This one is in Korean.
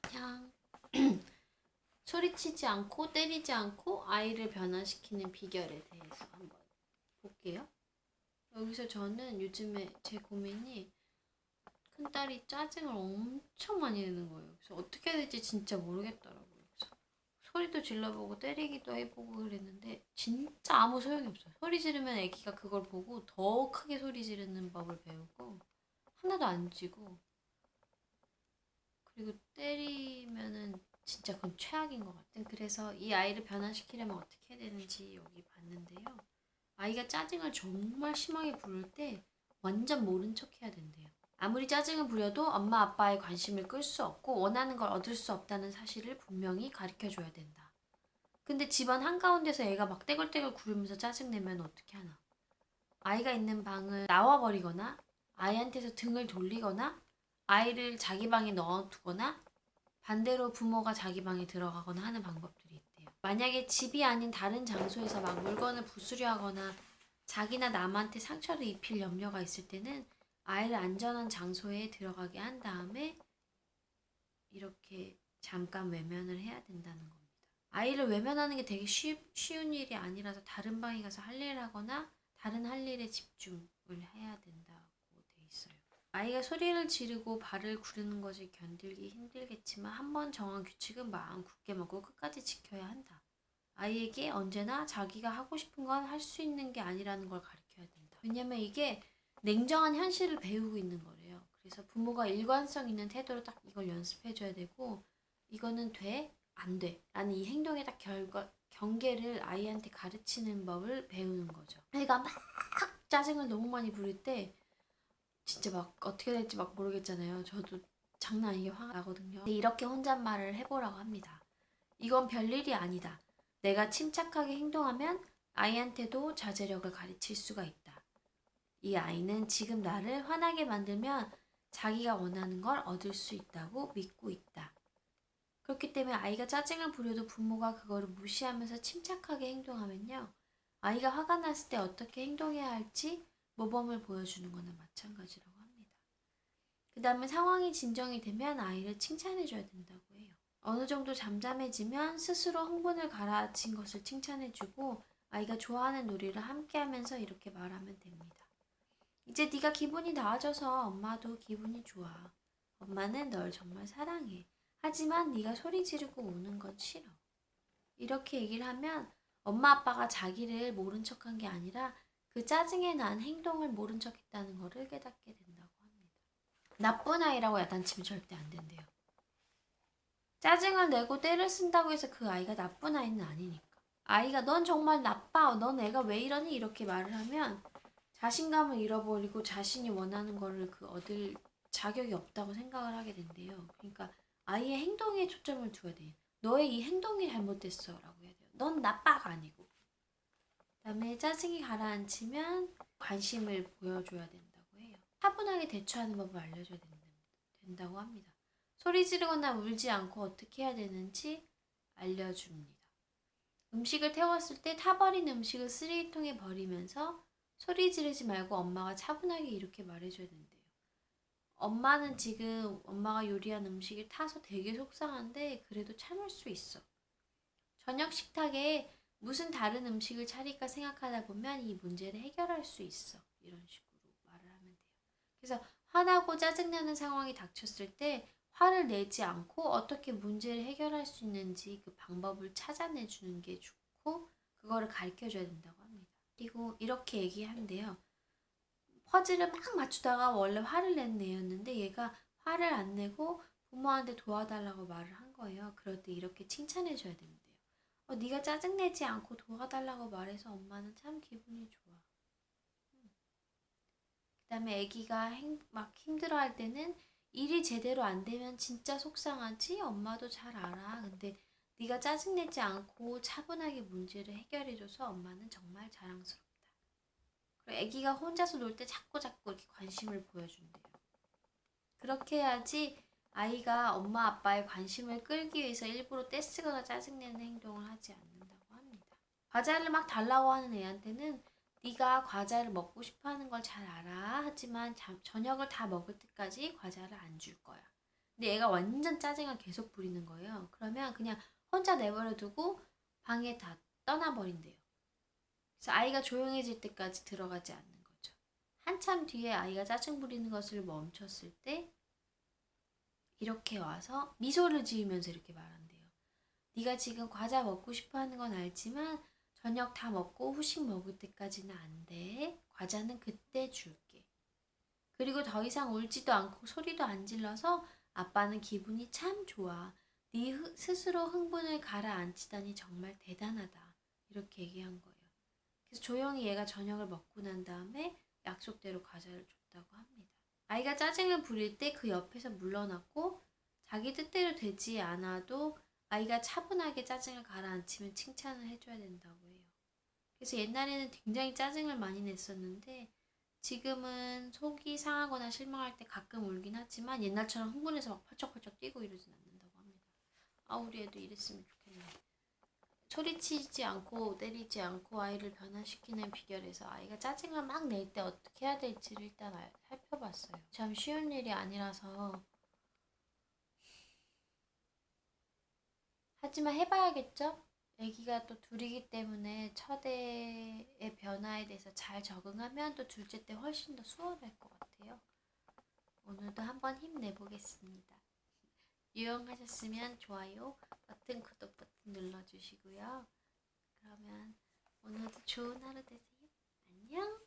그냥 소리치지 않고 때리지 않고 아이를 변화시키는 비결에 대해서 한번 볼게요. 여기서 저는 요즘에 제 고민이 큰딸이 짜증을 엄청 많이 내는 거예요. 그래서 어떻게 해야 될지 진짜 모르겠더라고요. 그래서 소리도 질러보고 때리기도 해보고 그랬는데 진짜 아무 소용이 없어요. 소리 지르면 애기가 그걸 보고 더 크게 소리 지르는 법을 배우고 하나도 안 지고, 그리고 때리면은 진짜 그건 최악인 것 같아요. 그래서 이 아이를 변화시키려면 어떻게 해야 되는지 여기 봤는데요. 아이가 짜증을 정말 심하게 부를 때 완전 모른 척 해야 된대요. 아무리 짜증을 부려도 엄마 아빠의 관심을 끌 수 없고 원하는 걸 얻을 수 없다는 사실을 분명히 가르쳐 줘야 된다. 근데 집안 한가운데서 애가 막 떼굴떼굴 구르면서 짜증내면 어떻게 하나? 아이가 있는 방을 나와버리거나 아이한테서 등을 돌리거나 아이를 자기 방에 넣어두거나 반대로 부모가 자기 방에 들어가거나 하는 방법들이 있대요. 만약에 집이 아닌 다른 장소에서 막 물건을 부수려 하거나 자기나 남한테 상처를 입힐 염려가 있을 때는 아이를 안전한 장소에 들어가게 한 다음에 이렇게 잠깐 외면을 해야 된다는 겁니다. 아이를 외면하는 게 되게 쉬운 일이 아니라서 다른 방에 가서 할 일을 하거나 다른 할 일에 집중을 해야 된다고 돼 있어요. 아이가 소리를 지르고 발을 구르는 것을 견디기 힘들겠지만 한번 정한 규칙은 마음 굳게 먹고 끝까지 지켜야 한다. 아이에게 언제나 자기가 하고 싶은 건 할 수 있는 게 아니라는 걸 가르쳐야 된다. 왜냐면 이게 냉정한 현실을 배우고 있는 거래요. 그래서 부모가 일관성 있는 태도로 딱 이걸 연습해줘야 되고, 이거는 돼? 안 돼? 라는 이 행동의 딱 경계를 아이한테 가르치는 법을 배우는 거죠. 애가 막 짜증을 너무 많이 부릴 때 진짜 막 어떻게 될지 막 모르겠잖아요. 저도 장난 아니게 화가 나거든요. 이렇게 혼잣말을 해보라고 합니다. 이건 별일이 아니다. 내가 침착하게 행동하면 아이한테도 자제력을 가르칠 수가 있다. 이 아이는 지금 나를 화나게 만들면 자기가 원하는 걸 얻을 수 있다고 믿고 있다. 그렇기 때문에 아이가 짜증을 부려도 부모가 그거를 무시하면서 침착하게 행동하면요, 아이가 화가 났을 때 어떻게 행동해야 할지 모범을 보여주는 거는 마찬가지라고 합니다. 그 다음에 상황이 진정이 되면 아이를 칭찬해줘야 된다고 해요. 어느 정도 잠잠해지면 스스로 흥분을 가라앉힌 것을 칭찬해주고 아이가 좋아하는 놀이를 함께 하면서 이렇게 말하면 됩니다. 이제 네가 기분이 나아져서 엄마도 기분이 좋아. 엄마는 널 정말 사랑해. 하지만 네가 소리 지르고 우는 건 싫어. 이렇게 얘기를 하면 엄마 아빠가 자기를 모른 척한 게 아니라 그 짜증에 난 행동을 모른 척했다는 것을 깨닫게 된다고 합니다. 나쁜 아이라고 야단치면 절대 안 된대요. 짜증을 내고 때를 쓴다고 해서 그 아이가 나쁜 아이는 아니니까. 아이가 넌 정말 나빠. 넌 애가 왜 이러니? 이렇게 말을 하면 자신감을 잃어버리고 자신이 원하는 거를 얻을 자격이 없다고 생각을 하게 된대요. 그러니까 아이의 행동에 초점을 두어야 돼요. 너의 이 행동이 잘못됐어 라고 해야 돼요. 넌 나빠가 아니고. 그다음에 짜증이 가라앉히면 관심을 보여줘야 된다고 해요. 차분하게 대처하는 법을 알려줘야 된다고 합니다. 소리 지르거나 울지 않고 어떻게 해야 되는지 알려줍니다. 음식을 태웠을 때 타버린 음식을 쓰레기통에 버리면서 소리 지르지 말고 엄마가 차분하게 이렇게 말해줘야 된대요. 엄마는 지금 엄마가 요리한 음식을 타서 되게 속상한데 그래도 참을 수 있어. 저녁 식탁에 무슨 다른 음식을 차릴까 생각하다 보면 이 문제를 해결할 수 있어. 이런 식으로 말을 하면 돼요. 그래서 화나고 짜증나는 상황이 닥쳤을 때 화를 내지 않고 어떻게 문제를 해결할 수 있는지 그 방법을 찾아내주는 게 좋고, 그거를 가르쳐 줘야 된다고 합니다. 그리고 이렇게 얘기한대요. 퍼즐을 막 맞추다가 원래 화를 낸 애였는데 얘가 화를 안 내고 부모한테 도와달라고 말을 한 거예요. 그럴 때 이렇게 칭찬해 줘야 된대요. 네가 짜증내지 않고 도와달라고 말해서 엄마는 참 기분이 좋아. 그다음에 아기가 막 힘들어할 때는 일이 제대로 안 되면 진짜 속상하지? 엄마도 잘 알아. 근데 네가 짜증내지 않고 차분하게 문제를 해결해줘서 엄마는 정말 자랑스럽다. 그리고 아기가 혼자서 놀 때 자꾸 이렇게 관심을 보여준대요. 그렇게 해야지 아이가 엄마 아빠의 관심을 끌기 위해서 일부러 떼쓰거나 짜증내는 행동을 하지 않는다고 합니다. 과자를 막 달라고 하는 애한테는 네가 과자를 먹고 싶어 하는 걸 잘 알아. 하지만 저녁을 다 먹을 때까지 과자를 안 줄 거야. 근데 얘가 완전 짜증을 계속 부리는 거예요. 그러면 그냥 혼자 내버려 두고 방에 다 떠나버린대요. 그래서 아이가 조용해질 때까지 들어가지 않는 거죠. 한참 뒤에 아이가 짜증 부리는 것을 멈췄을 때 이렇게 와서 미소를 지으면서 이렇게 말한대요. 네가 지금 과자 먹고 싶어 하는 건 알지만 저녁 다 먹고 후식 먹을 때까지는 안 돼. 과자는 그때 줄게. 그리고 더 이상 울지도 않고 소리도 안 질러서 아빠는 기분이 참 좋아. 네 스스로 흥분을 가라앉히다니 정말 대단하다. 이렇게 얘기한 거예요. 그래서 조용히 얘가 저녁을 먹고 난 다음에 약속대로 과자를 줬다고 합니다. 아이가 짜증을 부릴 때 그 옆에서 물러났고 자기 뜻대로 되지 않아도 아이가 차분하게 짜증을 가라앉히면 칭찬을 해줘야 된다고 해요. 그래서 옛날에는 굉장히 짜증을 많이 냈었는데 지금은 속이 상하거나 실망할 때 가끔 울긴 하지만 옛날처럼 흥분해서 막 펄쩍펄쩍 뛰고 이러진 않는다고 합니다. 아, 우리 애도 이랬으면 좋겠네. 소리치지 않고 때리지 않고 아이를 변화시키는 비결에서 아이가 짜증을 막 낼 때 어떻게 해야 될지를 일단 살펴봤어요. 참 쉬운 일이 아니라서 하지만 해봐야겠죠? 아기가 또 둘이기 때문에 첫애의 변화에 대해서 잘 적응하면 또 둘째 때 훨씬 더 수월할 것 같아요. 오늘도 한번 힘내보겠습니다. 유용하셨으면 좋아요 버튼, 구독 버튼 눌러주시고요. 그러면 오늘도 좋은 하루 되세요. 안녕.